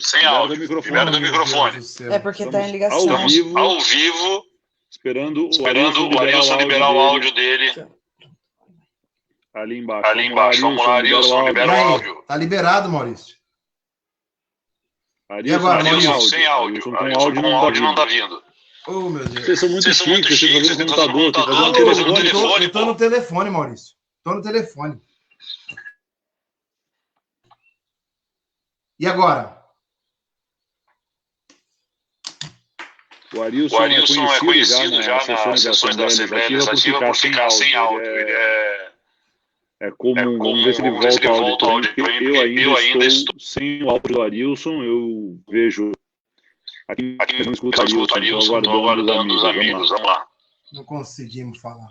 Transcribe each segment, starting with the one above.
Sem áudio. Libera o microfone. É porque está em ligação. Ao vivo, esperando o Arilson liberar o áudio dele. Ali embaixo. Vamos lá, Arilson, libera o áudio. Tá liberado, Maurício. Arilson, sem áudio. Arilson com áudio não tá vindo. Oh, meu Deus. Vocês são muito chiques, vocês estão fazendo um computador. Eu tô no telefone, Maurício. Tô no telefone. E agora? O Arilson é conhecido já nas sessões da Assembleia Legislativa por ficar sem áudio. É comum. Vamos ver se ele volta ao áudio. Eu ainda estou sem o áudio do Arilson. Eu vejo... Aqui não escuta o Arilson, estou aguardando os amigos. Vamos lá. Não conseguimos falar.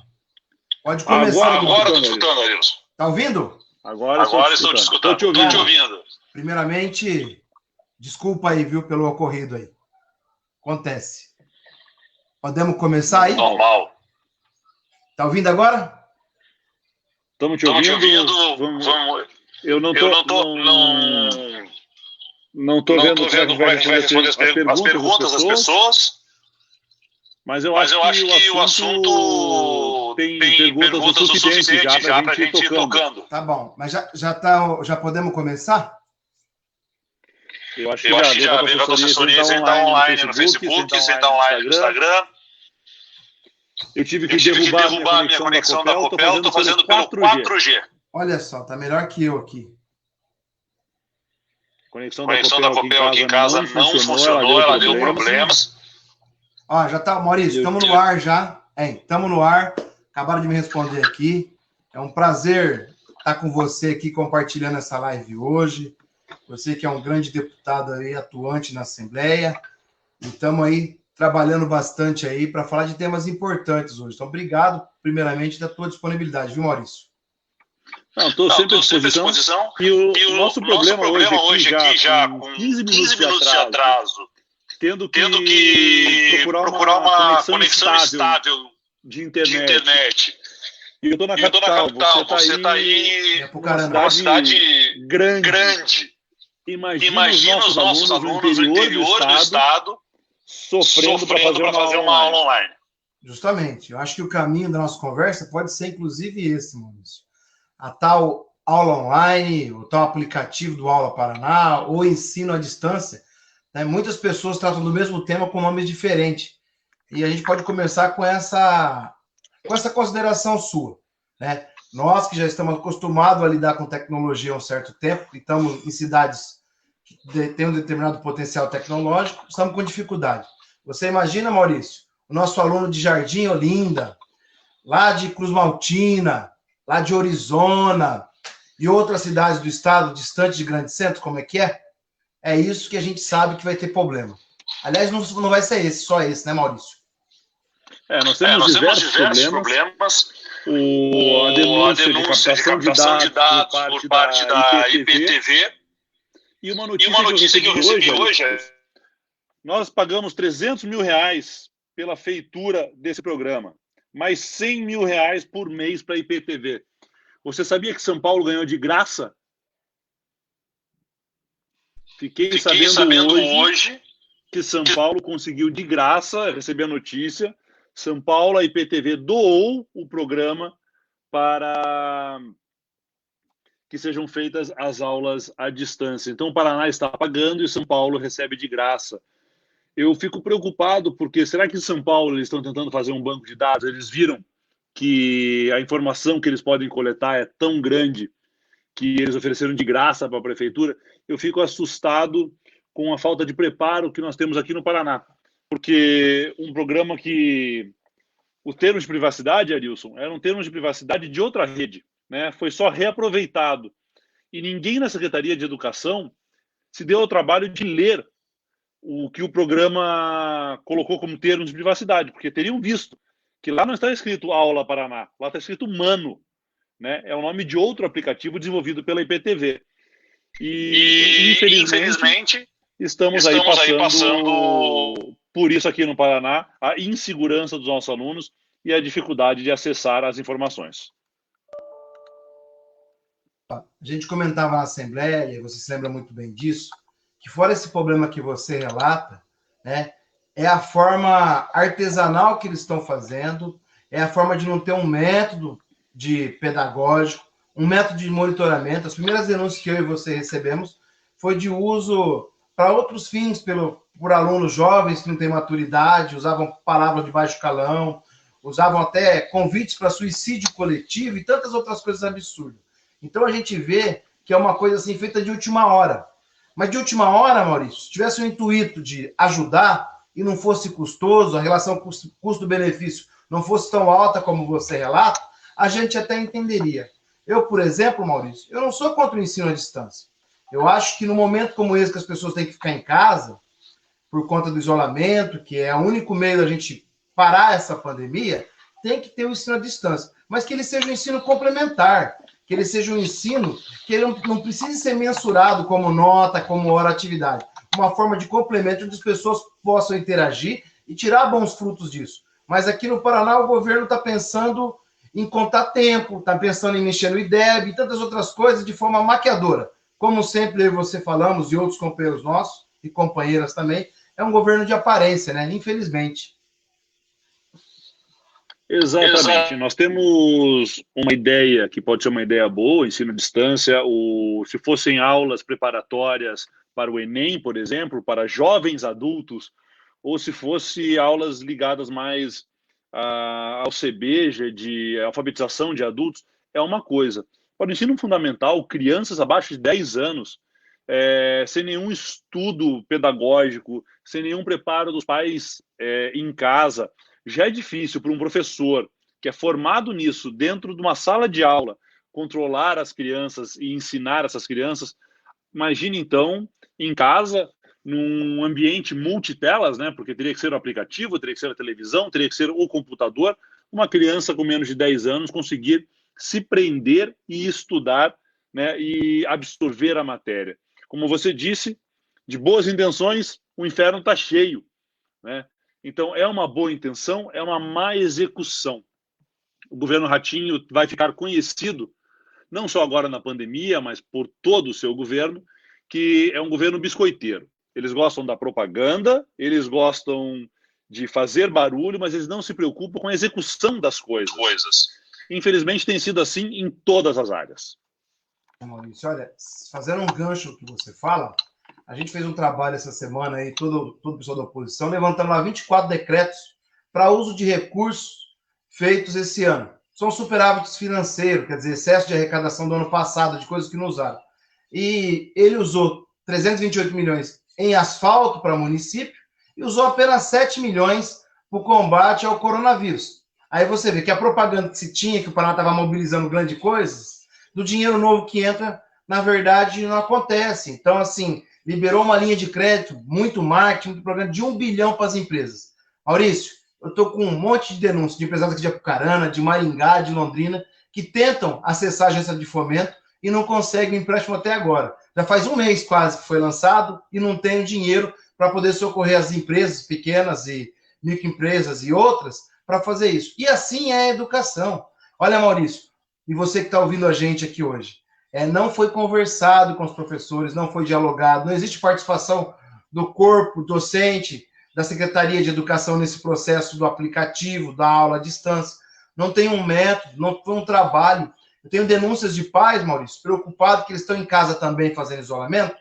Pode começar. Agora estou te escutando, Arilson. Tá ouvindo? Agora estou te escutando. Estou te ouvindo. Primeiramente, desculpa aí, viu, pelo ocorrido aí. Acontece. Podemos começar aí? Normal. Tá ouvindo agora? Estamos te ouvindo. Vamos. Eu não estou vendo como é que vai responder as perguntas das pessoas. Mas eu acho que o assunto tem perguntas o suficiente já para a gente ir tocando. Tá bom, mas já podemos começar? Eu acho que já veio a assessoria, sentar online no Facebook, sentar online no Instagram. Eu tive que derrubar a minha conexão da Copel, estou fazendo pelo 4G. Olha só, tá melhor que eu aqui. Conexão da Copel aqui em casa não funcionou, ela deu problemas. Ó, já tá, Maurício, estamos no ar já. Estamos no ar. Acabaram de me responder aqui. É um prazer estar com você aqui compartilhando essa live hoje. Você que é um grande deputado aí, atuante na Assembleia. E estamos aí trabalhando bastante aí para falar de temas importantes hoje. Então, obrigado, primeiramente, da tua disponibilidade, viu, Maurício? Não, estou sempre à disposição. E o nosso problema hoje aqui, já com 15 minutos de atraso, tendo que procurar uma conexão estável de internet. E eu estou na capital, você está aí numa cidade grande. Imagina os nossos alunos no interior do estado sofrendo para fazer uma aula online. Justamente. Eu acho que o caminho da nossa conversa pode ser, inclusive, esse, Maurício. A tal aula online, o tal aplicativo do Aula Paraná, ou ensino à distância, né? Muitas pessoas tratam do mesmo tema com nomes diferentes. E a gente pode começar com essa consideração sua, né? Nós que já estamos acostumados a lidar com tecnologia há um certo tempo, e estamos em cidades que têm um determinado potencial tecnológico, estamos com dificuldade. Você imagina, Maurício, o nosso aluno de Jardim Olinda, lá de Cruz Maltina, lá de Orizona e outras cidades do estado distantes de grande centro, como é que é? É isso que a gente sabe que vai ter problema. Aliás, não vai ser só esse, né, Maurício? Nós temos diversos problemas. A denúncia de captação de dados por parte da IPTV. E uma notícia que eu recebi hoje nós pagamos R$300 mil pela feitura desse programa, mais R$100 mil por mês para a IPTV. Você sabia que São Paulo ganhou de graça? Fiquei sabendo hoje que São Paulo conseguiu de graça, recebi a notícia, São Paulo, a IPTV doou o programa para que sejam feitas as aulas à distância. Então, o Paraná está pagando e São Paulo recebe de graça. Eu fico preocupado porque será que em São Paulo eles estão tentando fazer um banco de dados? Eles viram que a informação que eles podem coletar é tão grande que eles ofereceram de graça para a prefeitura. Eu fico assustado com a falta de preparo que nós temos aqui no Paraná. Porque um programa que... Os termos de privacidade, Arilson, eram termos de privacidade de outra rede, né? Foi só reaproveitado. E ninguém na Secretaria de Educação se deu ao trabalho de ler o que o programa colocou como termos de privacidade, porque teriam visto que lá não está escrito Aula Paraná, lá está escrito Mano, né? É o nome de outro aplicativo desenvolvido pela IPTV. E infelizmente, estamos aí passando por isso aqui no Paraná, a insegurança dos nossos alunos e a dificuldade de acessar as informações. A gente comentava na Assembleia, e você se lembra muito bem disso, que fora esse problema que você relata, né, é a forma artesanal que eles estão fazendo, é a forma de não ter um método de pedagógico, um método de monitoramento. As primeiras denúncias que eu e você recebemos foi de uso para outros fins por alunos jovens que não têm maturidade, usavam palavras de baixo calão, usavam até convites para suicídio coletivo e tantas outras coisas absurdas. Então a gente vê que é uma coisa assim feita de última hora. Mas de última hora, Maurício, se tivesse o intuito de ajudar e não fosse custoso, a relação custo-benefício não fosse tão alta como você relata, a gente até entenderia. Eu, por exemplo, Maurício, eu não sou contra o ensino à distância. Eu acho que no momento como esse que as pessoas têm que ficar em casa, por conta do isolamento, que é o único meio da gente parar essa pandemia, tem que ter o ensino à distância. Mas que ele seja um ensino complementar, que ele seja um ensino que ele não precise ser mensurado como nota, como hora atividade. Uma forma de complemento onde as pessoas possam interagir e tirar bons frutos disso. Mas aqui no Paraná o governo está pensando em contar tempo, está pensando em mexer no IDEB e tantas outras coisas de forma maquiadora. Como sempre eu e você falamos, e outros companheiros nossos, e companheiras também, é um governo de aparência, né? Infelizmente. Exatamente. Nós temos uma ideia que pode ser uma ideia boa, ensino à distância, se fossem aulas preparatórias para o Enem, por exemplo, para jovens adultos, ou se fosse aulas ligadas mais ao CBJ, de alfabetização de adultos, é uma coisa. Para o ensino fundamental, crianças abaixo de 10 anos, sem nenhum estudo pedagógico, sem nenhum preparo dos pais em casa, já é difícil para um professor que é formado nisso, dentro de uma sala de aula, controlar as crianças e ensinar essas crianças. Imagine, então, em casa, num ambiente multitelas, né? Porque teria que ser o aplicativo, teria que ser a televisão, teria que ser o computador, uma criança com menos de 10 anos conseguir se prender e estudar, né? E absorver a matéria. Como você disse, de boas intenções, o inferno está cheio, né? Então, é uma boa intenção, é uma má execução. O governo Ratinho vai ficar conhecido, não só agora na pandemia, mas por todo o seu governo, que é um governo biscoiteiro. Eles gostam da propaganda, eles gostam de fazer barulho, mas eles não se preocupam com a execução das coisas. Infelizmente, tem sido assim em todas as áreas. Maurício, olha, fazendo um gancho que você fala, a gente fez um trabalho essa semana aí, todo o pessoal da oposição, levantando lá 24 decretos para uso de recursos feitos esse ano. São superávites financeiros, quer dizer, excesso de arrecadação do ano passado, de coisas que não usaram. E ele usou 328 milhões em asfalto para município e usou apenas 7 milhões para o combate ao coronavírus. Aí você vê que a propaganda que se tinha, que o Paraná estava mobilizando grandes coisas, do dinheiro novo que entra, na verdade, não acontece. Então, assim, liberou uma linha de crédito, muito marketing, muito programa de 1 bilhão para as empresas. Maurício, eu estou com um monte de denúncias de empresários aqui de Apucarana, de Maringá, de Londrina, que tentam acessar a agência de fomento e não conseguem o empréstimo até agora. Já faz um mês quase que foi lançado e não tem dinheiro para poder socorrer as empresas pequenas e microempresas e outras para fazer isso. E assim é a educação. Olha, Maurício, e você que está ouvindo a gente aqui hoje, não foi conversado com os professores, não foi dialogado, não existe participação do corpo docente, da Secretaria de Educação nesse processo do aplicativo, da aula à distância. Não tem um método, não foi um trabalho. Eu tenho denúncias de pais, Maurício, preocupados que eles estão em casa também fazendo isolamento,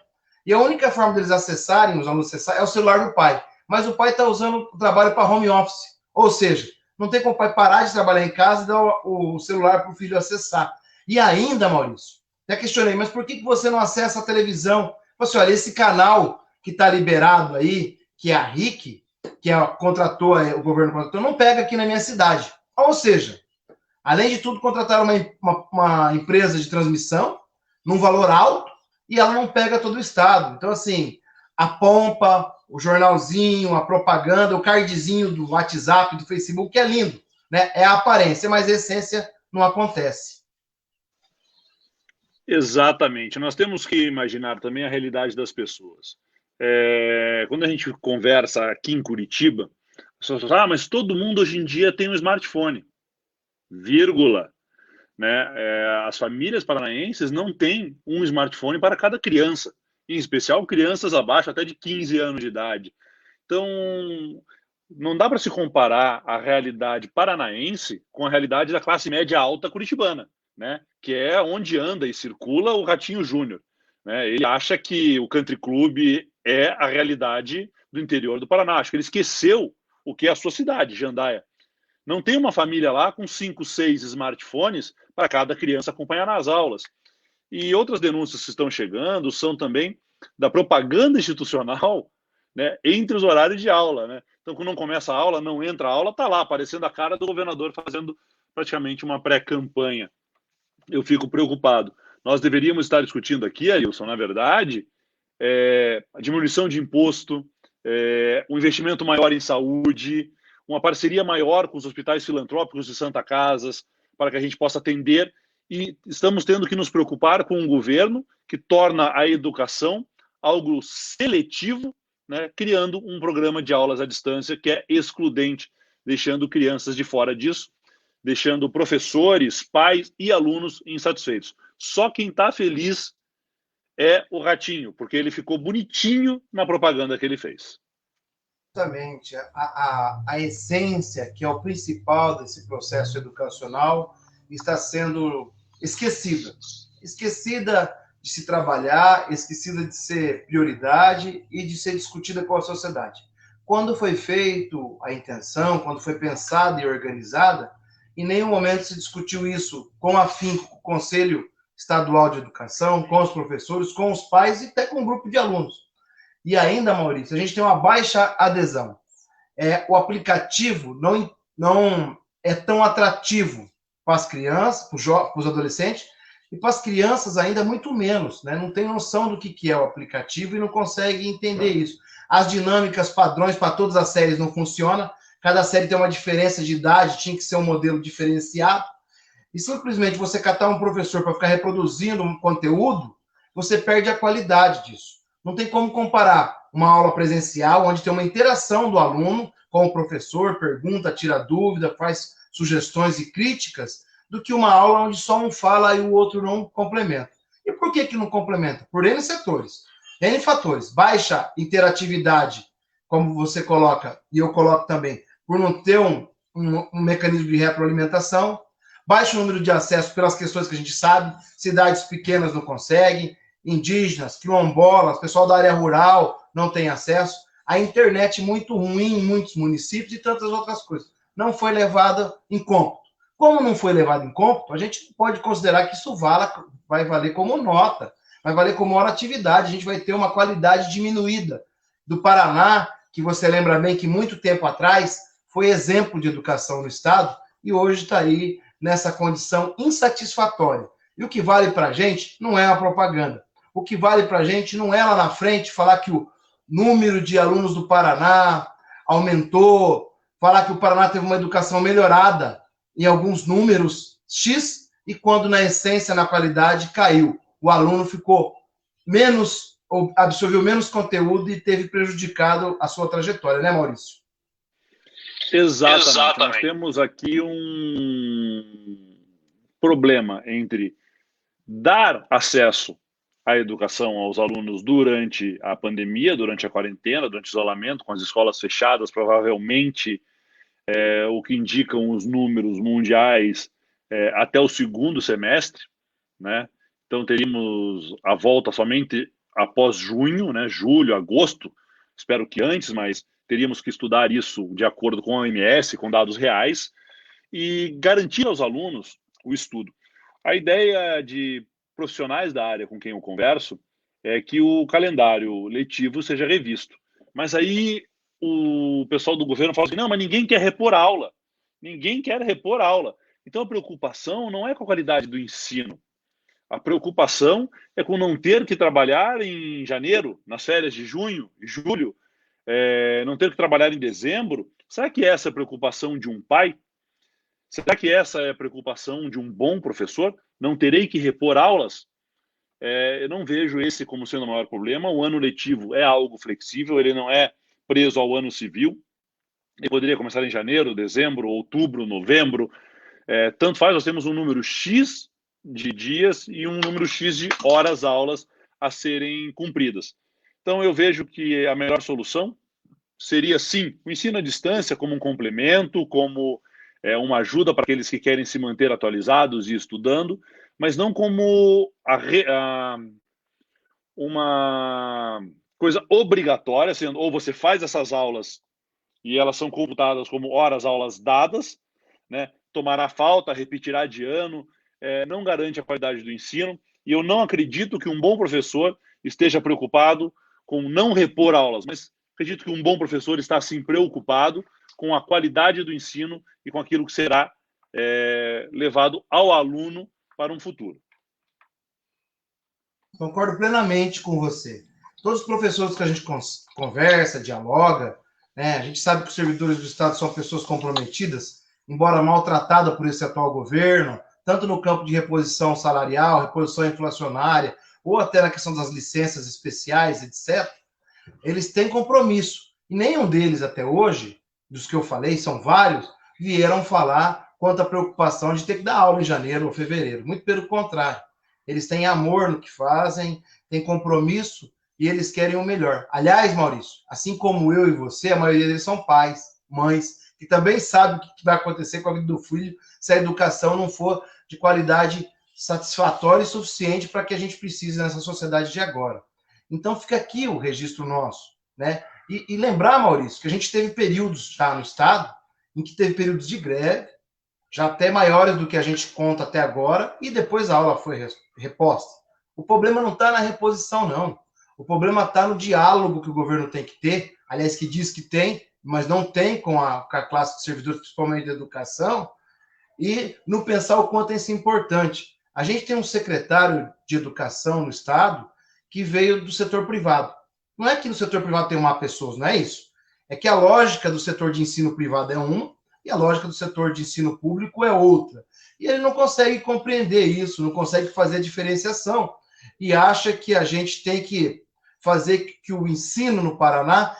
e a única forma deles acessarem, os alunos acessarem, é o celular do pai. Mas o pai está usando o trabalho para home office. Ou seja, não tem como o pai parar de trabalhar em casa e dar o celular para o filho acessar. E ainda, Maurício, até questionei, mas por que você não acessa a televisão? Assim, olha, esse canal que está liberado aí, que é a RIC, que contratou, o governo contratou, não pega aqui na minha cidade. Ou seja, além de tudo, contrataram uma empresa de transmissão num valor alto e ela não pega todo o estado. Então, assim, a pompa, o jornalzinho, a propaganda, o cardzinho do WhatsApp, do Facebook, que é lindo, né? É a aparência, mas a essência não acontece. Exatamente. Nós temos que imaginar também a realidade das pessoas. Quando a gente conversa aqui em Curitiba, as pessoas falam, mas todo mundo hoje em dia tem um smartphone, vírgula. Né? As famílias paranaenses não têm um smartphone para cada criança. em especial crianças abaixo até de 15 anos de idade. Então, não dá para se comparar a realidade paranaense com a realidade da classe média alta curitibana, né? Que é onde anda e circula o Ratinho Júnior. Né? Ele acha que o country club é a realidade do interior do Paraná. Acho que ele esqueceu o que é a sua cidade, Jandaia. Não tem uma família lá com 5, 6 smartphones para cada criança acompanhar nas aulas. E outras denúncias que estão chegando são também da propaganda institucional, né, entre os horários de aula. Né? Então, quando não começa a aula, não entra a aula, está lá, aparecendo a cara do governador fazendo praticamente uma pré-campanha. Eu fico preocupado. Nós deveríamos estar discutindo aqui, Ailson, na verdade, a diminuição de imposto, um investimento maior em saúde, uma parceria maior com os hospitais filantrópicos de Santa Casas, para que a gente possa atender. E estamos tendo que nos preocupar com um governo que torna a educação algo seletivo, né, criando um programa de aulas à distância que é excludente, deixando crianças de fora disso, deixando professores, pais e alunos insatisfeitos. Só quem está feliz é o Ratinho, porque ele ficou bonitinho na propaganda que ele fez. Exatamente. A essência, que é o principal desse processo educacional, está sendo esquecida. Esquecida de se trabalhar, esquecida de ser prioridade e de ser discutida com a sociedade. Quando foi feito a intenção, quando foi pensada e organizada, em nenhum momento se discutiu isso com afinco com o Conselho Estadual de Educação, com os professores, com os pais e até com um grupo de alunos. E ainda, Maurício, a gente tem uma baixa adesão. O aplicativo não é tão atrativo para as crianças, para os adolescentes, e para as crianças ainda muito menos, né? Não tem noção do que é o aplicativo e não consegue entender isso. As dinâmicas, padrões para todas as séries não funcionam, cada série tem uma diferença de idade, tinha que ser um modelo diferenciado, e simplesmente você catar um professor para ficar reproduzindo um conteúdo, você perde a qualidade disso. Não tem como comparar uma aula presencial, onde tem uma interação do aluno com o professor, pergunta, tira dúvida, faz sugestões e críticas, do que uma aula onde só um fala e o outro não complementa. E por que não complementa? Por N setores, N fatores. Baixa interatividade, como você coloca, e eu coloco também, por não ter um mecanismo de retroalimentação, baixo número de acesso pelas questões que a gente sabe, cidades pequenas não conseguem, indígenas, quilombolas, pessoal da área rural não tem acesso, a internet muito ruim em muitos municípios e tantas outras coisas. Não foi levada em cômputo. Como não foi levado em cômputo, a gente pode considerar que isso vai valer como nota, vai valer como hora atividade, a gente vai ter uma qualidade diminuída. Do Paraná, que você lembra bem que muito tempo atrás foi exemplo de educação no Estado, e hoje está aí nessa condição insatisfatória. E o que vale para a gente não é a propaganda. O que vale para a gente não é lá na frente falar que o número de alunos do Paraná aumentou, falar que o Paraná teve uma educação melhorada em alguns números X, e quando na essência, na qualidade, caiu. O aluno ficou menos, ou absorveu menos conteúdo e teve prejudicado a sua trajetória, né, Maurício? Exatamente. Nós temos aqui um problema entre dar acesso à educação aos alunos durante a pandemia, durante a quarentena, durante o isolamento, com as escolas fechadas, provavelmente o que indicam os números mundiais até o segundo semestre, né? Então teríamos a volta somente após junho, né? Julho, agosto, espero que antes, mas teríamos que estudar isso de acordo com a OMS, com dados reais, e garantir aos alunos o estudo. A ideia de profissionais da área com quem eu converso é que o calendário letivo seja revisto. Mas aí o pessoal do governo fala assim, não, mas ninguém quer repor aula. Ninguém quer repor aula. Então a preocupação não é com a qualidade do ensino. A preocupação é com não ter que trabalhar em janeiro, nas férias de junho e julho, não ter que trabalhar em dezembro. Será que essa é a preocupação de um pai? Será que essa é a preocupação de um bom professor? Não terei que repor aulas? Eu não vejo esse como sendo o maior problema. O ano letivo é algo flexível, ele não é preso ao ano civil. Ele poderia começar em janeiro, dezembro, outubro, novembro. Tanto faz, nós temos um número X de dias e um número X de horas aulas a serem cumpridas. Então, eu vejo que a melhor solução seria, sim, o ensino à distância como um complemento, como uma ajuda para aqueles que querem se manter atualizados e estudando, mas não como uma coisa obrigatória, sendo ou você faz essas aulas e elas são computadas como horas aulas dadas, né? Tomará falta, repetirá de ano, não garante a qualidade do ensino, e eu não acredito que um bom professor esteja preocupado com não repor aulas, mas acredito que um bom professor está, sim, preocupado com a qualidade do ensino e com aquilo que será levado ao aluno para um futuro. Concordo plenamente com você. Todos os professores que a gente conversa, dialoga, né, a gente sabe que os servidores do Estado são pessoas comprometidas, embora maltratadas por esse atual governo, tanto no campo de reposição salarial, reposição inflacionária, ou até na questão das licenças especiais, etc., eles têm compromisso. E nenhum deles, até hoje, dos que eu falei, são vários, vieram falar quanto à preocupação de ter que dar aula em janeiro ou fevereiro. Muito pelo contrário. Eles têm amor no que fazem, têm compromisso e eles querem o melhor. Aliás, Maurício, assim como eu e você, a maioria deles são pais, mães, que também sabem o que vai acontecer com a vida do filho se a educação não for de qualidade satisfatória e suficiente para que a gente precise nessa sociedade de agora. Então fica aqui o registro nosso, né? E lembrar, Maurício, que a gente teve períodos já no Estado em que teve períodos de greve, já até maiores do que a gente conta até agora, e depois a aula foi reposta. O problema não está na reposição, não. O problema está no diálogo que o governo tem que ter, aliás, que diz que tem, mas não tem com a classe de servidores, principalmente da educação, e no pensar o quanto isso é importante. A gente tem um secretário de educação no Estado que veio do setor privado. Não é que no setor privado tem má pessoas, não é isso. É que a lógica do setor de ensino privado é uma, e a lógica do setor de ensino público é outra. E ele não consegue compreender isso, não consegue fazer a diferenciação. E acha que a gente tem que fazer que o ensino no Paraná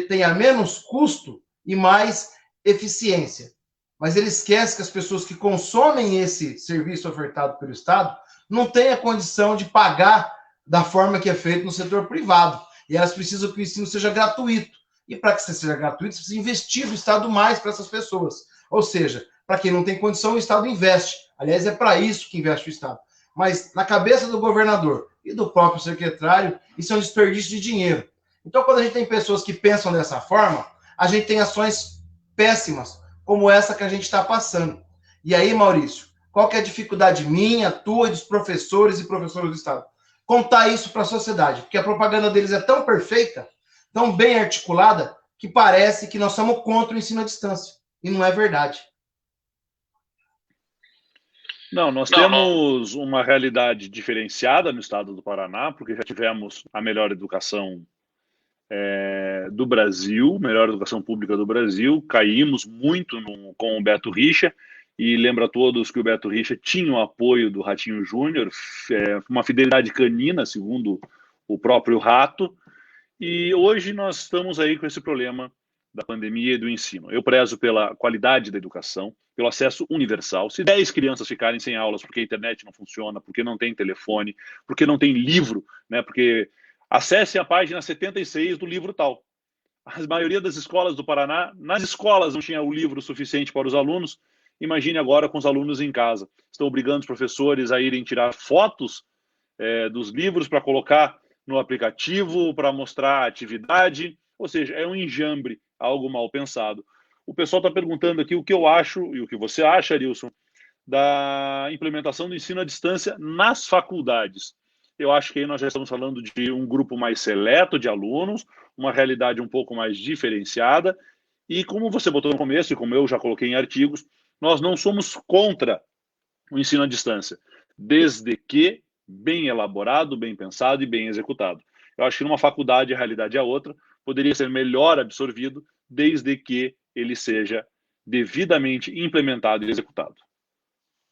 tenha menos custo e mais eficiência. Mas ele esquece que as pessoas que consomem esse serviço ofertado pelo Estado não têm a condição de pagar da forma que é feito no setor privado. E elas precisam que o ensino seja gratuito. E para que seja gratuito, você precisa investir do Estado mais para essas pessoas. Ou seja, para quem não tem condição, o Estado investe. Aliás, é para isso que investe o Estado. Mas na cabeça do governador e do próprio secretário, isso é um desperdício de dinheiro. Então, quando a gente tem pessoas que pensam dessa forma, a gente tem ações péssimas, como essa que a gente está passando. E aí, Maurício, qual que é a dificuldade minha, tua e dos professores e professoras do Estado? Contar isso para a sociedade, porque a propaganda deles é tão perfeita, tão bem articulada, que parece que nós somos contra o ensino à distância. E não é verdade. Não, nós temos uma realidade diferenciada no estado do Paraná, porque já tivemos a melhor educação do Brasil, melhor educação pública do Brasil, caímos muito com o Beto Richa, e lembra a todos que o Beto Richa tinha o apoio do Ratinho Júnior, uma fidelidade canina, segundo o próprio Rato, e hoje nós estamos aí com esse problema da pandemia e do ensino. Eu prezo pela qualidade da educação, pelo acesso universal. Se 10 crianças ficarem sem aulas porque a internet não funciona, porque não tem telefone, porque não tem livro, né? Porque acesse a página 76 do livro tal. A maioria das escolas do Paraná, nas escolas não tinha o livro suficiente para os alunos. Imagine agora com os alunos em casa. Estão obrigando os professores a irem tirar fotos dos livros para colocar no aplicativo, para mostrar a atividade. Ou seja, é um enjambre, algo mal pensado. O pessoal está perguntando aqui o que eu acho e o que você acha, Arilson, da implementação do ensino à distância nas faculdades. Eu acho que aí nós já estamos falando de um grupo mais seleto de alunos, uma realidade um pouco mais diferenciada, e como você botou no começo, e como eu já coloquei em artigos, nós não somos contra o ensino à distância, desde que bem elaborado, bem pensado e bem executado. Eu acho que numa faculdade a realidade é outra, poderia ser melhor absorvido, desde que ele seja devidamente implementado e executado.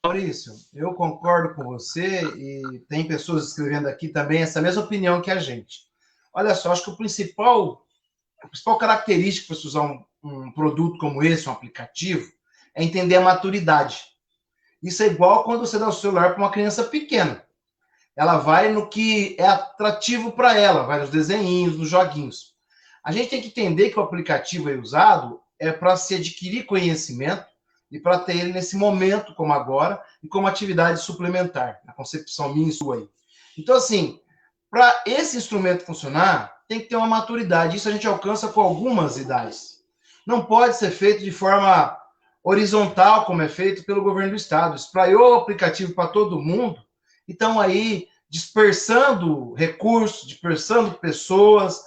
Maurício, eu concordo com você e tem pessoas escrevendo aqui também essa mesma opinião que a gente. Olha só, acho que a principal característica para você usar um produto como esse, um aplicativo, é entender a maturidade. Isso é igual quando você dá o celular para uma criança pequena. ela vai no que é atrativo para ela, vai nos desenhinhos, nos joguinhos. A gente tem que entender que o aplicativo aí usado é para se adquirir conhecimento e para ter ele nesse momento, como agora, e como atividade suplementar, na concepção minha e sua aí. Então, assim, para esse instrumento funcionar, tem que ter uma maturidade. Isso a gente alcança com algumas idades. Não pode ser feito de forma horizontal, como é feito pelo governo do estado. Espraiou o aplicativo para todo mundo e estão aí dispersando recursos, dispersando pessoas,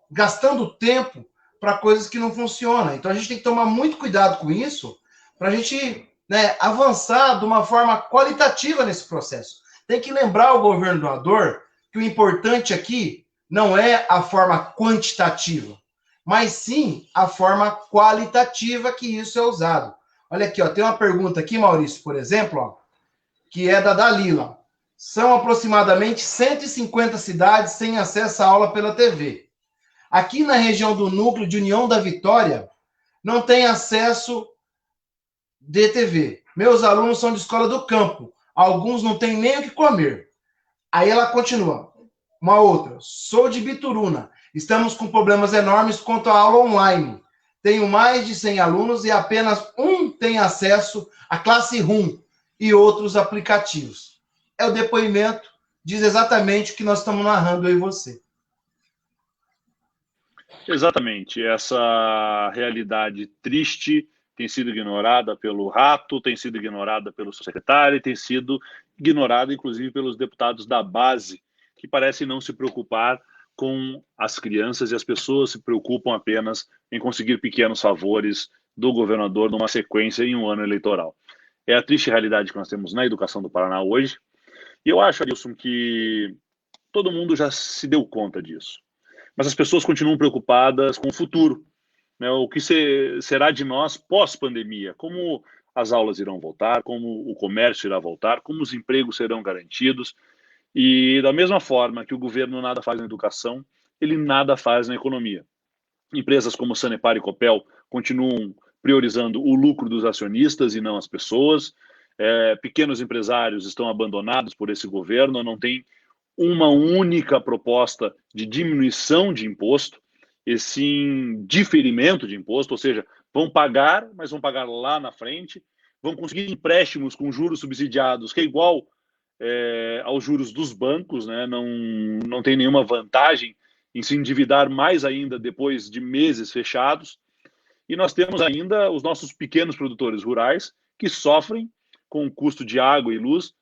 gastando tempo para coisas que não funcionam. Então, a gente tem que tomar muito cuidado com isso para a gente, né, avançar de uma forma qualitativa nesse processo. Tem que lembrar o governo doador que o importante aqui não é a forma quantitativa, mas sim a forma qualitativa que isso é usado. Olha aqui, ó, tem uma pergunta aqui, Maurício, por exemplo, ó, que é da Dalila. São aproximadamente 150 cidades sem acesso à aula pela TV. Aqui na região do núcleo de União da Vitória, não tem acesso de TV. Meus alunos são de escola do campo. Alguns não têm nem o que comer. Aí ela continua. Uma outra. Sou de Bituruna. Estamos com problemas enormes quanto à aula online. Tenho mais de 100 alunos e apenas um tem acesso à Classroom e outros aplicativos. É o depoimento, diz exatamente o que nós estamos narrando aí você. Exatamente. Essa realidade triste tem sido ignorada pelo Rato, tem sido ignorada pelo secretário, tem sido ignorada, inclusive, pelos deputados da base, que parecem não se preocupar com as crianças e as pessoas se preocupam apenas em conseguir pequenos favores do governador numa sequência em um ano eleitoral. É a triste realidade que nós temos na educação do Paraná hoje. E eu acho, Adilson, que todo mundo já se deu conta disso. Mas as pessoas continuam preocupadas com o futuro, né? O que será de nós pós-pandemia? Como as aulas irão voltar, como o comércio irá voltar, como os empregos serão garantidos. E da mesma forma que o governo nada faz na educação, ele nada faz na economia. Empresas como Sanepar e Copel continuam priorizando o lucro dos acionistas e não as pessoas. Pequenos empresários estão abandonados por esse governo, não tem uma única proposta de diminuição de imposto, e sim diferimento de imposto, ou seja, vão pagar, mas vão pagar lá na frente, vão conseguir empréstimos com juros subsidiados, que é igual aos juros dos bancos, né? Não tem nenhuma vantagem em se endividar mais ainda depois de meses fechados. E nós temos ainda os nossos pequenos produtores rurais que sofrem com o custo de água e luz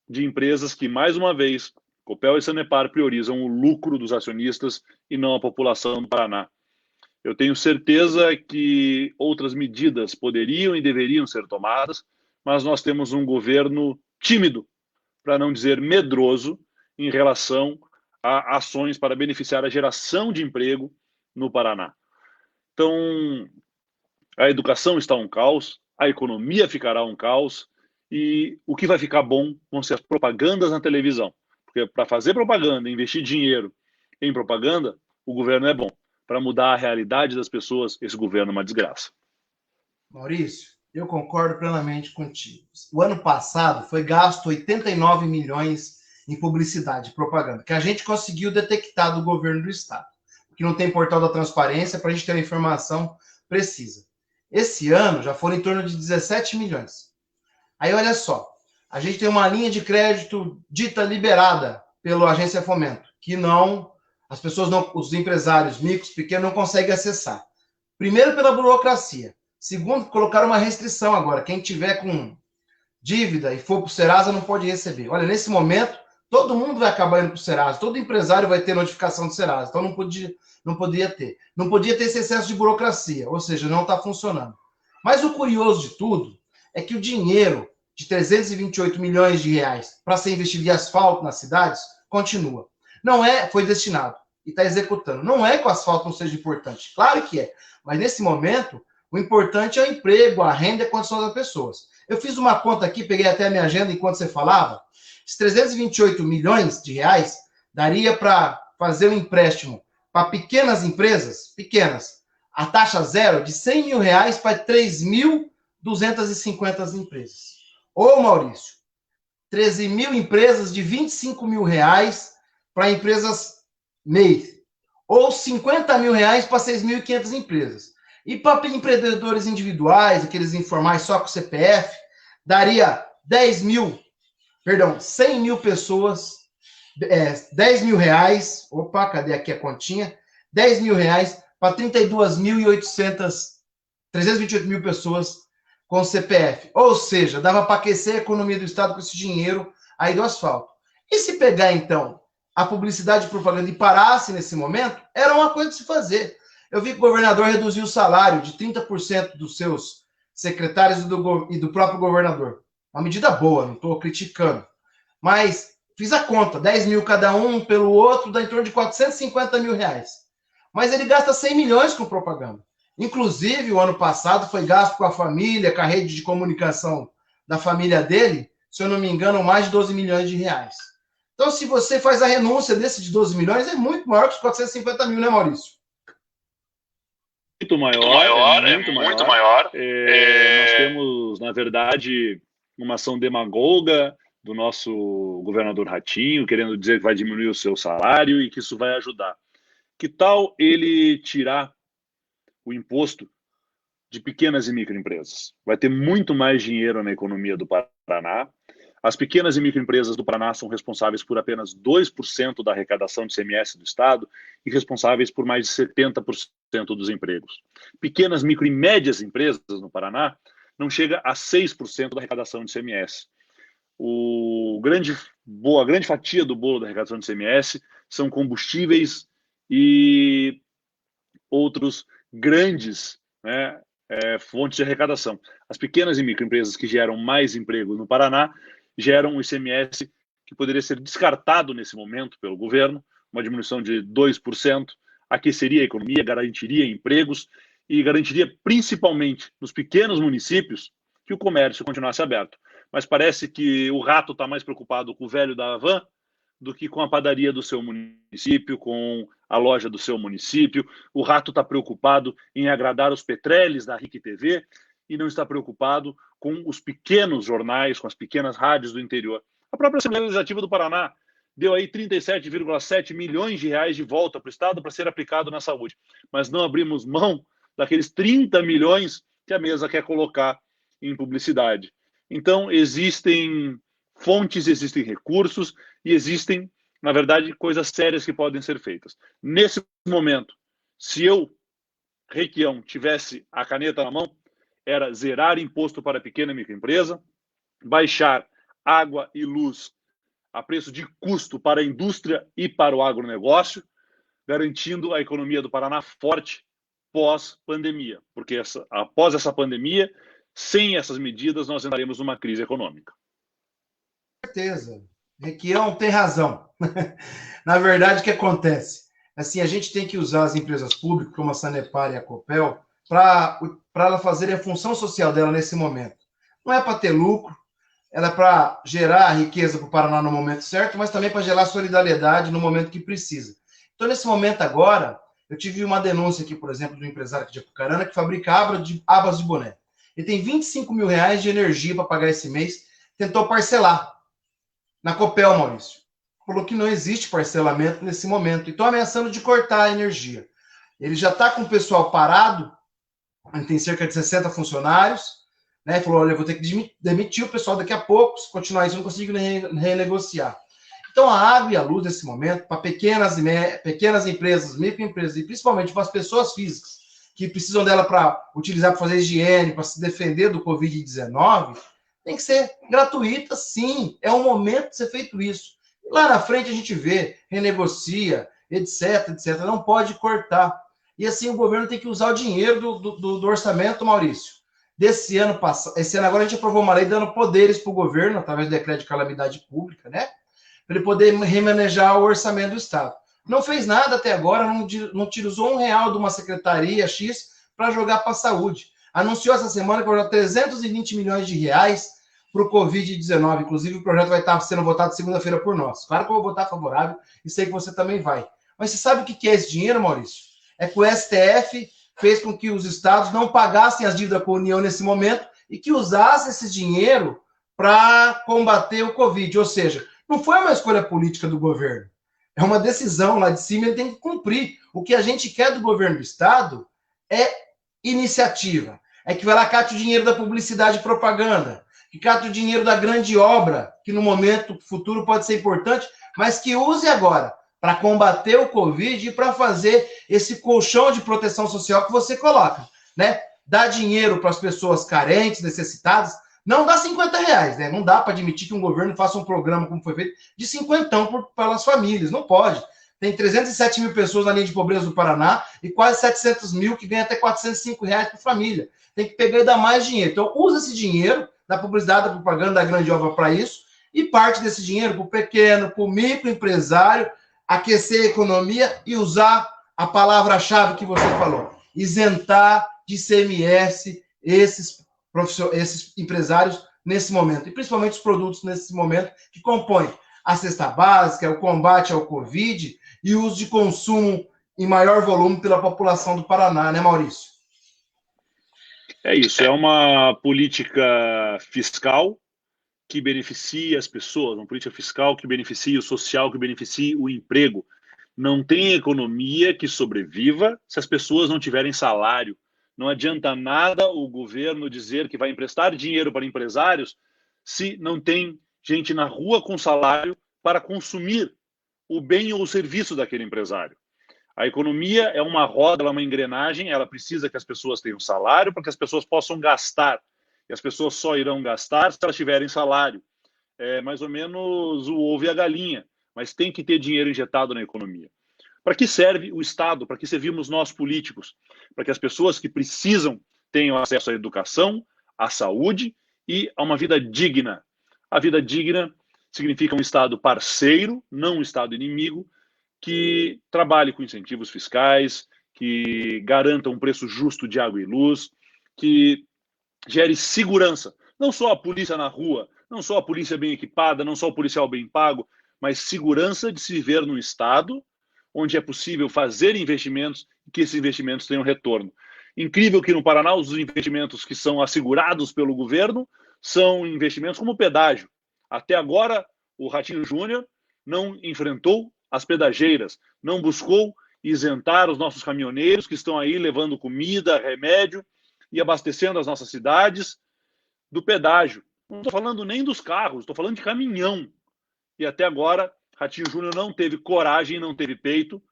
de empresas que, mais uma vez, Copel e Sanepar priorizam o lucro dos acionistas e não a população do Paraná. Eu tenho certeza que outras medidas poderiam e deveriam ser tomadas, mas nós temos um governo tímido, para não dizer medroso, em relação a ações para beneficiar a geração de emprego no Paraná. Então, a educação está um caos, a economia ficará um caos, e o que vai ficar bom vão ser as propagandas na televisão. Porque para fazer propaganda, investir dinheiro em propaganda, o governo é bom. Para mudar a realidade das pessoas, esse governo é uma desgraça. Maurício, eu concordo plenamente contigo. O ano passado foi gasto 89 milhões em publicidade e propaganda, que a gente conseguiu detectar do governo do estado, que não tem portal da transparência para a gente ter a informação precisa. Esse ano já foram em torno de 17 milhões. Aí olha só, a gente tem uma linha de crédito dita liberada pela Agência Fomento, que não, as pessoas não, os empresários micros, pequenos não conseguem acessar. Primeiro pela burocracia. Segundo, colocaram uma restrição agora. Quem tiver com dívida e for para o Serasa não pode receber. Olha, nesse momento, todo mundo vai acabar indo para o Serasa. Todo empresário vai ter notificação do Serasa. Então não podia ter. Não podia ter esse excesso de burocracia. Ou seja, não está funcionando. Mas o curioso de tudo é que o dinheiro de 328 milhões de reais para ser investido em asfalto nas cidades continua. Não foi destinado e está executando. Não é que o asfalto não seja importante. Claro que é. Mas nesse momento, o importante é o emprego, a renda e a condição das pessoas. Eu fiz uma conta aqui, peguei até a minha agenda enquanto você falava. Esses 328 milhões de reais daria para fazer um empréstimo para pequenas empresas, pequenas, a taxa zero de 100 mil reais para 3.250 empresas. Ô, Maurício, 13 mil empresas de R$25 mil para empresas MEI, ou R$50 mil para 6.500 empresas. E para empreendedores individuais, aqueles informais só com CPF, daria 100 mil pessoas, 10 mil reais, opa, cadê aqui a continha? 10 mil reais para 328 mil pessoas com CPF. Ou seja, dava para aquecer a economia do Estado com esse dinheiro aí do asfalto. E se pegar, então, a publicidade e propaganda e parasse nesse momento, era uma coisa de se fazer. Eu vi que o governador reduziu o salário de 30% dos seus secretários e do próprio governador. Uma medida boa, não estou criticando. Mas fiz a conta, 10 mil cada um pelo outro, dá em torno de 450 mil reais. Mas ele gasta 100 milhões com propaganda. Inclusive, o ano passado foi gasto com a família, com a rede de comunicação da família dele, se eu não me engano, mais de 12 milhões de reais. Então, se você faz a renúncia desse de 12 milhões, é muito maior que os 450 mil, né, Maurício? Muito maior. Nós temos, na verdade, uma ação demagoga do nosso governador Ratinho, querendo dizer que vai diminuir o seu salário e que isso vai ajudar. Que tal ele tirar o imposto de pequenas e microempresas? Vai ter muito mais dinheiro na economia do Paraná. As pequenas e microempresas do Paraná são responsáveis por apenas 2% da arrecadação de ICMS do Estado e responsáveis por mais de 70% dos empregos. Pequenas, micro e médias empresas no Paraná não chega a 6% da arrecadação de ICMS. A grande fatia do bolo da arrecadação de ICMS são combustíveis e outros grandes, né, fontes de arrecadação. As pequenas e microempresas que geram mais emprego no Paraná geram um ICMS que poderia ser descartado nesse momento pelo governo, uma diminuição de 2%, aqueceria a economia, garantiria empregos e garantiria principalmente nos pequenos municípios que o comércio continuasse aberto. Mas parece que o rato está mais preocupado com o velho da van do que com a padaria do seu município, com a loja do seu município. O rato está preocupado em agradar os petreles da RIC TV e não está preocupado com os pequenos jornais, com as pequenas rádios do interior. A própria Assembleia Legislativa do Paraná deu aí 37,7 milhões de reais de volta para o Estado para ser aplicado na saúde. Mas não abrimos mão daqueles 30 milhões que a mesa quer colocar em publicidade. Então, existem fontes, existem recursos e existem, na verdade, coisas sérias que podem ser feitas. Nesse momento, se eu, Requião, tivesse a caneta na mão, era zerar imposto para a pequena e microempresa, baixar água e luz a preço de custo para a indústria e para o agronegócio, garantindo a economia do Paraná forte pós-pandemia. Porque após essa pandemia, sem essas medidas, nós entraremos numa crise econômica. Com certeza. Requião tem razão. Na verdade, o que acontece? Assim, a gente tem que usar as empresas públicas, como a Sanepar e a Copel, para ela fazer a função social dela nesse momento. Não é para ter lucro, ela é para gerar riqueza para o Paraná no momento certo, mas também para gerar solidariedade no momento que precisa. Então, nesse momento agora, eu tive uma denúncia aqui, por exemplo, do empresário aqui de Apucarana, que fabrica abas de boné. Ele tem 25 mil reais de energia para pagar esse mês, tentou parcelar na Copel, Maurício. Falou que não existe parcelamento nesse momento, e estão ameaçando de cortar a energia. Ele já está com o pessoal parado, ele tem cerca de 60 funcionários, né? Falou, olha, eu vou ter que demitir o pessoal daqui a pouco, se continuar isso, eu não consigo renegociar. Então, a água e a luz, nesse momento, para pequenas empresas, microempresas, e principalmente para as pessoas físicas, que precisam dela para utilizar para fazer higiene, para se defender do Covid-19, tem que ser gratuita, sim. É o momento de ser feito isso. Lá na frente a gente vê, renegocia, etc, etc. Não pode cortar. E assim o governo tem que usar o dinheiro do orçamento, Maurício. Desse ano passado, esse ano agora a gente aprovou uma lei dando poderes para o governo, através do decreto de calamidade pública, né? Para ele poder remanejar o orçamento do Estado. Não fez nada até agora, não utilizou R$1 de uma secretaria X para jogar para a saúde. Anunciou essa semana que vai dar 320 milhões de reais para o Covid-19. Inclusive, o projeto vai estar sendo votado segunda-feira por nós. Claro que eu vou votar favorável e sei que você também vai. Mas você sabe o que é esse dinheiro, Maurício? É que o STF fez com que os estados não pagassem as dívidas com a União nesse momento e que usassem esse dinheiro para combater o Covid. Ou seja, não foi uma escolha política do governo. É uma decisão lá de cima, ele tem que cumprir. O que a gente quer do governo do Estado é iniciativa. É que vai lá, cate o dinheiro da publicidade e propaganda, que cate o dinheiro da grande obra, que no momento futuro pode ser importante, mas que use agora para combater o Covid e para fazer esse colchão de proteção social que você coloca, né? Dá dinheiro para as pessoas carentes, necessitadas, não dá R$50, né? Não dá para admitir que um governo faça um programa, como foi feito, de cinquentão pelas famílias, não pode. Tem 307 mil pessoas na linha de pobreza do Paraná e quase 700 mil que ganham até R$405 por família. Tem que pegar e dar mais dinheiro. Então, usa esse dinheiro da publicidade, da propaganda, da grande obra para isso, e parte desse dinheiro para o pequeno, para o microempresário, aquecer a economia e usar a palavra-chave que você falou, isentar de ICMS esses empresários nesse momento, e principalmente os produtos nesse momento que compõem a cesta básica, o combate ao Covid e o uso de consumo em maior volume pela população do Paraná, né, Maurício? É isso, é uma política fiscal que beneficia as pessoas, uma política fiscal que beneficia o social, que beneficia o emprego. Não tem economia que sobreviva se as pessoas não tiverem salário. Não adianta nada o governo dizer que vai emprestar dinheiro para empresários se não tem gente na rua com salário para consumir o bem ou o serviço daquele empresário. A economia é uma roda, ela é uma engrenagem, ela precisa que as pessoas tenham salário para que as pessoas possam gastar. E as pessoas só irão gastar se elas tiverem salário. É mais ou menos o ovo e a galinha, mas tem que ter dinheiro injetado na economia. Para que serve o Estado? Para que servimos nós políticos? Para que as pessoas que precisam tenham acesso à educação, à saúde e a uma vida digna. A vida digna significa um Estado parceiro, não um Estado inimigo, que trabalhe com incentivos fiscais, que garanta um preço justo de água e luz, que gere segurança. Não só a polícia na rua, não só a polícia bem equipada, não só o policial bem pago, mas segurança de se viver num Estado onde é possível fazer investimentos e que esses investimentos tenham retorno. Incrível que no Paraná os investimentos que são assegurados pelo governo são investimentos como pedágio. Até agora, o Ratinho Júnior não enfrentou as pedageiras, não buscou isentar os nossos caminhoneiros que estão aí levando comida, remédio e abastecendo as nossas cidades do pedágio. Não estou falando nem dos carros, estou falando de caminhão. E até agora, Ratinho Júnior não teve coragem, não teve peito,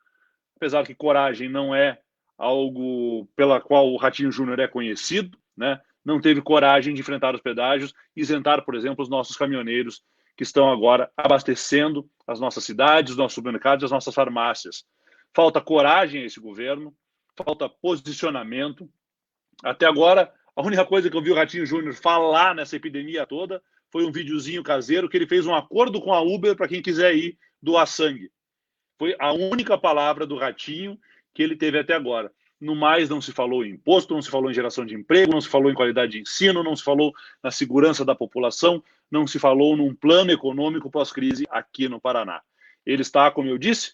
apesar que coragem não é algo pela qual o Ratinho Júnior é conhecido, né? Não teve coragem de enfrentar os pedágios, isentar, por exemplo, os nossos caminhoneiros que estão agora abastecendo as nossas cidades, os nossos supermercados, as nossas farmácias. Falta coragem a esse governo, falta posicionamento. Até agora, a única coisa que eu vi o Ratinho Júnior falar nessa epidemia toda foi um videozinho caseiro que ele fez um acordo com a Uber para quem quiser ir doar sangue. Foi a única palavra do Ratinho que ele teve até agora. No mais, não se falou em imposto, não se falou em geração de emprego, não se falou em qualidade de ensino, não se falou na segurança da população, não se falou num plano econômico pós-crise aqui no Paraná. Ele está, como eu disse,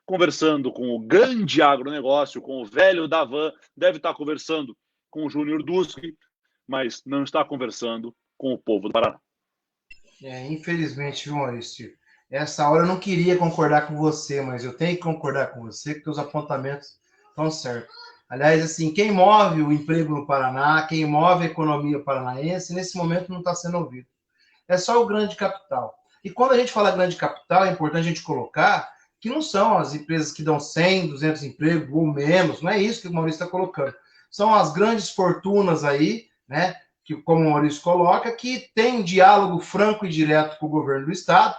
conversando com o grande agronegócio, com o velho da van, deve estar conversando com o Júnior Duski, mas não está conversando com o povo do Paraná. Infelizmente, viu, Maurício? Essa hora eu não queria concordar com você, mas eu tenho que concordar com você, porque os apontamentos estão certos. Aliás, assim, quem move o emprego no Paraná, quem move a economia paranaense, nesse momento não está sendo ouvido. É só o grande capital. E quando a gente fala grande capital, é importante a gente colocar que não são as empresas que dão 100, 200 empregos ou menos, não é isso que o Maurício está colocando. São as grandes fortunas aí, né, que, como o Maurício coloca, que tem diálogo franco e direto com o governo do Estado,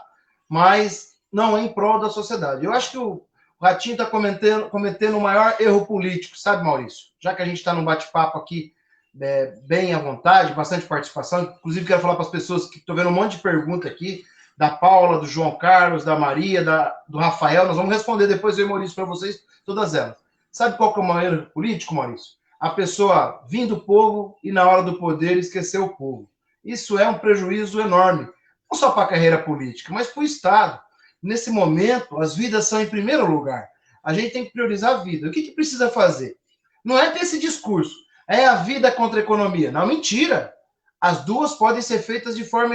mas não é em prol da sociedade. Eu acho que o Ratinho está cometendo o maior erro político, sabe, Maurício? Já que a gente está num bate-papo aqui bem à vontade, bastante participação, inclusive quero falar para as pessoas que estou vendo um monte de pergunta aqui, da Paula, do João Carlos, da Maria, do Rafael, nós vamos responder depois, eu e Maurício, para vocês, todas elas. Sabe qual que é o maior erro político, Maurício? A pessoa vir do povo e na hora do poder esquecer o povo. Isso é um prejuízo enorme, não só para a carreira política, mas para o Estado. Nesse momento, as vidas são em primeiro lugar. A gente tem que priorizar a vida. O que precisa fazer? Não é ter esse discurso. É a vida contra a economia. Não, mentira. as duas podem ser feitas de forma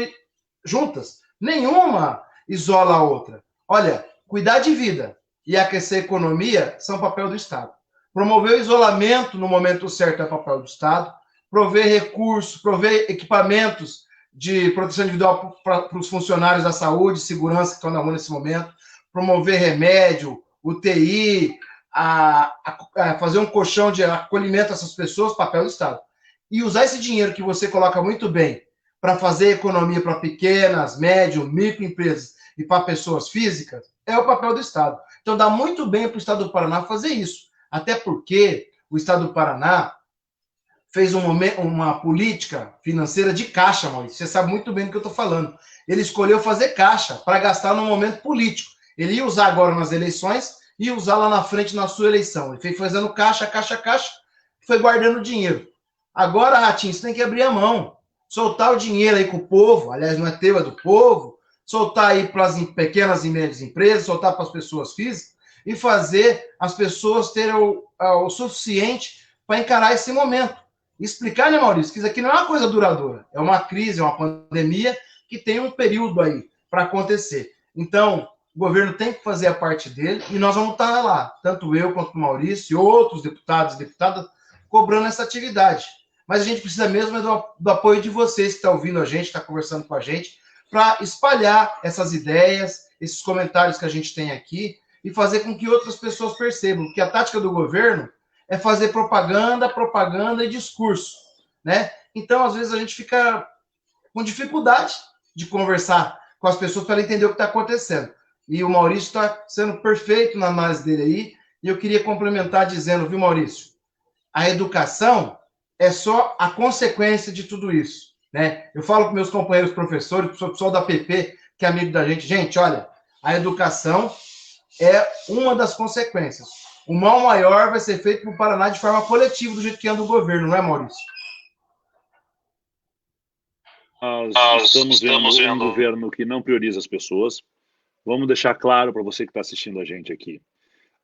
juntas. Nenhuma isola a outra. Olha, cuidar de vida e aquecer a economia são papel do Estado. Promover o isolamento no momento certo é papel do Estado. Prover recursos, prover equipamentos de proteção individual para os funcionários da saúde, segurança que estão na rua nesse momento. Promover remédio, UTI, a fazer um colchão de acolhimento a essas pessoas, papel do Estado. E usar esse dinheiro que você coloca muito bem para fazer economia para pequenas, médias, microempresas e para pessoas físicas, é o papel do Estado. Então, dá muito bem para o Estado do Paraná fazer isso. Até porque o Estado do Paraná fez uma política financeira de caixa, Maurício. Você sabe muito bem do que eu estou falando. Ele escolheu fazer caixa para gastar no momento político. Ele ia usar agora nas eleições e ia usar lá na frente na sua eleição. Ele foi fazendo caixa, foi guardando dinheiro. Agora, Ratinho, você tem que abrir a mão. Soltar o dinheiro aí com o povo, aliás, não é teu, é do povo, soltar aí para as pequenas e médias empresas, soltar para as pessoas físicas e fazer as pessoas terem o suficiente para encarar esse momento. Explicar, né, Maurício, que isso aqui não é uma coisa duradoura, é uma crise, é uma pandemia que tem um período aí para acontecer. Então, o governo tem que fazer a parte dele e nós vamos estar lá, tanto eu quanto o Maurício e outros deputados e deputadas, cobrando essa atividade. Mas a gente precisa mesmo do apoio de vocês que estão ouvindo a gente, está conversando com a gente, para espalhar essas ideias, esses comentários que a gente tem aqui e fazer com que outras pessoas percebam que a tática do governo é fazer propaganda e discurso, né? Então, às vezes, a gente fica com dificuldade de conversar com as pessoas para entender o que está acontecendo. E o Maurício está sendo perfeito na análise dele aí, e eu queria complementar dizendo, viu, Maurício? A educação é só a consequência de tudo isso, né? Eu falo com meus companheiros professores, o pessoal da PP, que é amigo da gente, olha, a educação é uma das consequências. O mal maior vai ser feito no Paraná de forma coletiva, do jeito que anda o governo, não é, Maurício? Nós estamos vendo um governo que não prioriza as pessoas. Vamos deixar claro para você que está assistindo a gente aqui.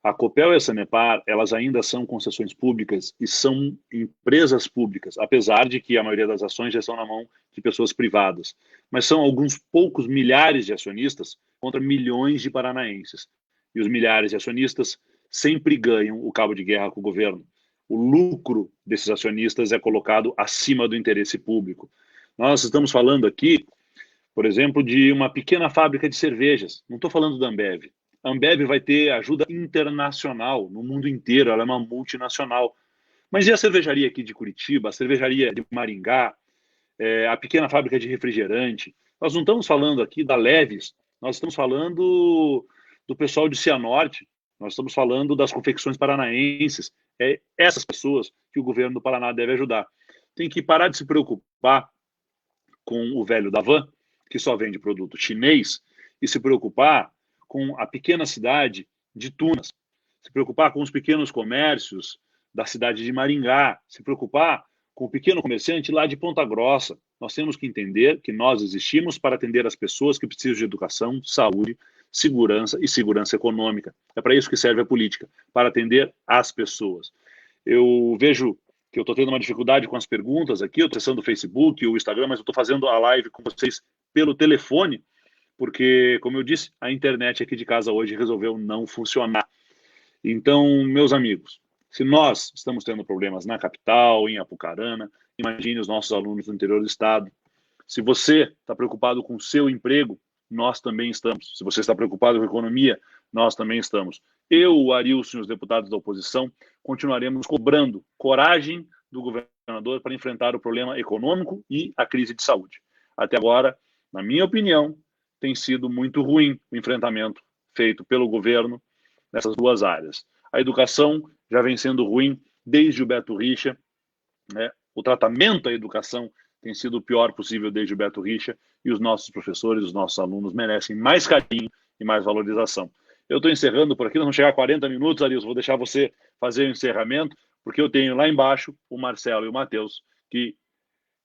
A Copel e a Sanepar, elas ainda são concessões públicas e são empresas públicas, apesar de que a maioria das ações já estão na mão de pessoas privadas. Mas são alguns poucos milhares de acionistas contra milhões de paranaenses. E os milhares de acionistas sempre ganham o cabo de guerra com o governo. O lucro desses acionistas é colocado acima do interesse público. Nós estamos falando aqui, por exemplo, de uma pequena fábrica de cervejas. Não estou falando da Ambev. A Ambev vai ter ajuda internacional no mundo inteiro, ela é uma multinacional. Mas e a cervejaria aqui de Curitiba, a cervejaria de Maringá, a pequena fábrica de refrigerante? Nós não estamos falando aqui da Leves, nós estamos falando do pessoal de Cianorte, nós estamos falando das confecções paranaenses. É essas pessoas que o governo do Paraná deve ajudar. Tem que parar de se preocupar com o velho da van, que só vende produto chinês, e se preocupar com a pequena cidade de Tunas, se preocupar com os pequenos comércios da cidade de Maringá, se preocupar com o pequeno comerciante lá de Ponta Grossa. Nós temos que entender que nós existimos para atender as pessoas que precisam de educação, saúde, segurança e segurança econômica. É para isso que serve a política, para atender as pessoas. Eu vejo que eu estou tendo uma dificuldade com as perguntas aqui, eu estou acessando o Facebook, o Instagram, mas eu estou fazendo a live com vocês pelo telefone, porque, como eu disse, a internet aqui de casa hoje resolveu não funcionar. Então, meus amigos, se nós estamos tendo problemas na capital, em Apucarana, imagine os nossos alunos do interior do estado. Se você está preocupado com o seu emprego, nós também estamos. Se você está preocupado com a economia, nós também estamos. Eu, o Arilson e os deputados da oposição continuaremos cobrando coragem do governador para enfrentar o problema econômico e a crise de saúde. Até agora, na minha opinião, tem sido muito ruim o enfrentamento feito pelo governo nessas duas áreas. A educação já vem sendo ruim desde o Beto Richa, né? O tratamento à educação tem sido o pior possível desde o Beto Richa, e os nossos professores, os nossos alunos merecem mais carinho e mais valorização. Eu estou encerrando por aqui, nós vamos chegar a 40 minutos, Arilson, vou deixar você fazer o encerramento, porque eu tenho lá embaixo o Marcelo e o Matheus, que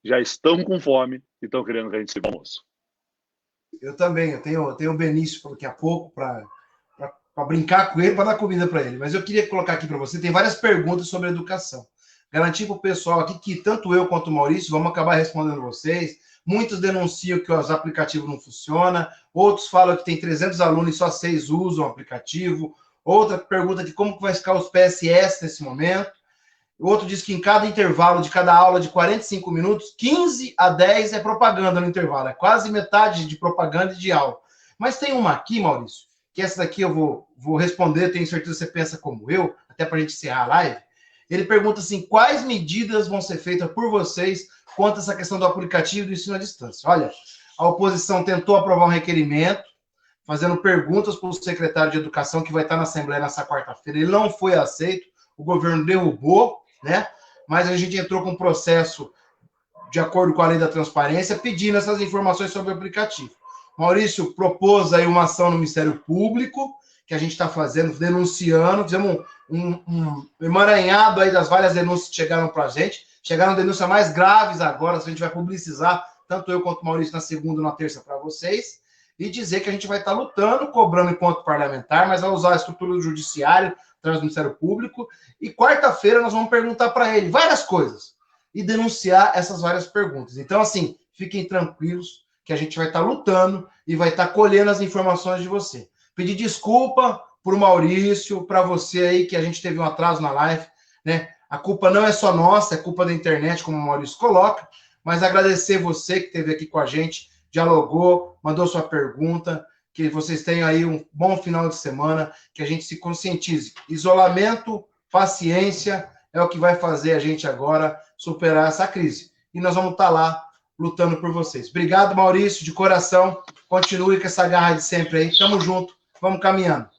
já estão com fome e estão querendo que a gente se almoço. Eu também, eu tenho o Benício daqui a pouco para brincar com ele, para dar comida para ele. Mas eu queria colocar aqui para você, tem várias perguntas sobre educação. Garantir para o pessoal aqui que tanto eu quanto o Maurício vamos acabar respondendo vocês. Muitos denunciam que os aplicativos não funcionam, outros falam que tem 300 alunos e só 6 usam o aplicativo, outra pergunta de como que vai ficar os PSS nesse momento, o outro diz que em cada intervalo de cada aula de 45 minutos, 15 a 10 é propaganda no intervalo, é quase metade de propaganda e de aula. Mas tem uma aqui, Maurício, que essa daqui eu vou responder, tenho certeza que você pensa como eu, até para a gente encerrar a live. Ele pergunta assim, quais medidas vão ser feitas por vocês quanto a essa questão do aplicativo do ensino à distância? Olha, a oposição tentou aprovar um requerimento, fazendo perguntas para o secretário de Educação, que vai estar na Assembleia nessa quarta-feira. Ele não foi aceito, o governo derrubou, né? Mas a gente entrou com um processo de acordo com a lei da transparência, pedindo essas informações sobre o aplicativo. Maurício propôs aí uma ação no Ministério Público, que a gente está fazendo, denunciando, fizemos um emaranhado aí das várias denúncias que chegaram para a gente, chegaram denúncias mais graves agora, a gente vai publicizar, tanto eu quanto o Maurício, na segunda e na terça para vocês, e dizer que a gente vai estar lutando, cobrando enquanto parlamentar, mas vai usar a estrutura do judiciário, através do Ministério Público, e quarta-feira nós vamos perguntar para ele várias coisas, e denunciar essas várias perguntas. Então, assim, fiquem tranquilos, que a gente vai estar lutando e vai estar colhendo as informações de você. Pedir desculpa para o Maurício, para você aí, que a gente teve um atraso na live, né? A culpa não é só nossa, é culpa da internet, como o Maurício coloca, mas agradecer você que esteve aqui com a gente, dialogou, mandou sua pergunta, que vocês tenham aí um bom final de semana, que a gente se conscientize. Isolamento, paciência, é o que vai fazer a gente agora superar essa crise. E nós vamos estar lá lutando por vocês. Obrigado, Maurício, de coração. Continue com essa garra de sempre aí. Tamo junto. Vamos caminhando.